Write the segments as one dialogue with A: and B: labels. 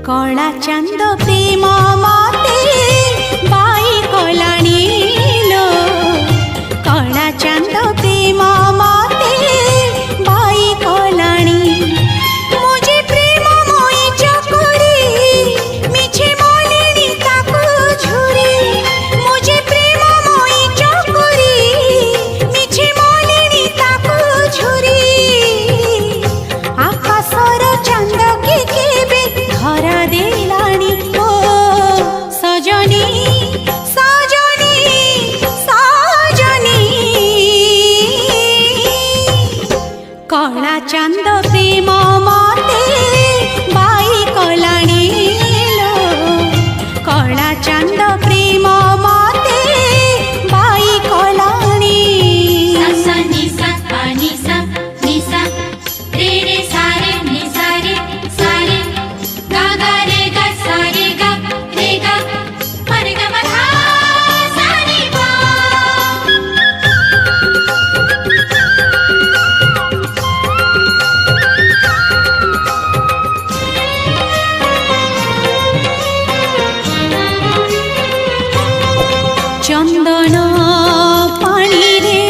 A: कला चांद प्रेम मते बाई कलाणी लो कला चांद प्रेम मते बाई कलाणी मुझे प्रेम मोई चकुरी मिछे मोलिनी ताकू झुरी मुझे प्रेम मोई चकुरी मिछे मोलिनी ताकू झुरी आकाशर चांद के केबे धरा देलानी ओ सजनी सजनी सजनी कला चांद प्रेम मते बाई कलाणी लो कला चांद प्रेम मते बाई कलाणी
B: सा नि सा पा नि सा रे रे सा रे नि सा रे गा गा रे गा सा रे गा रे गा मा रे गा मा धा सा रे गा
A: चंदन पानी रे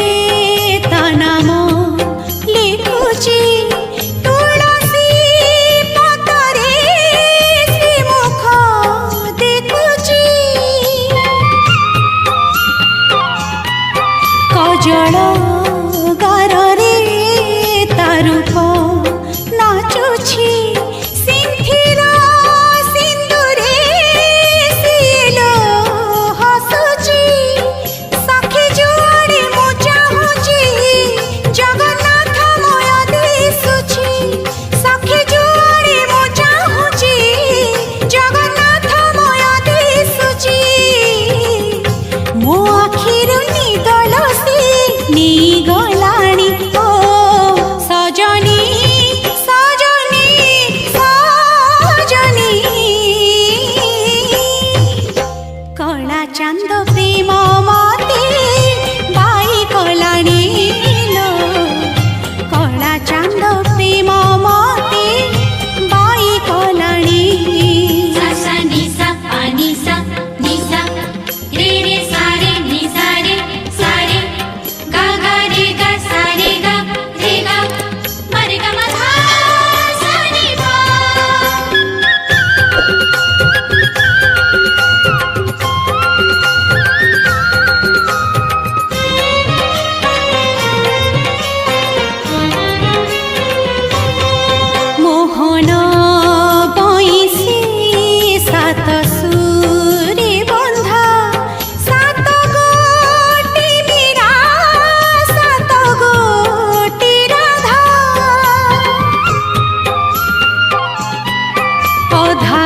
A: ता नाम लिखुची तुलसी पतरे से मुख देखुची कजल गार रे ता रूप नाचुची सिंथिरा सिंदूरे सिलो हसुची सखी जुआरे मु चाहुची जगन्नाथ मय दिसुची सखी जुआरे मु चाहुची जगन्नाथ मय दिसुची मो आखिरु निदलसी नी गलाणी ओ सजनी सजनी सजनी कला चांद प्रेम मते बाई कलाणी लो कला चांद प्रेम मते बाई कलाणी
B: सा नि सा पा नि सा रे रे सा रे नि सा रे गा गा रे गा सा रे गा मा रे गा मा धा सा रे गा
A: मोहन बइसी सात सुरे बंधा सात गोटी मीरा सात गोटी राधा अधा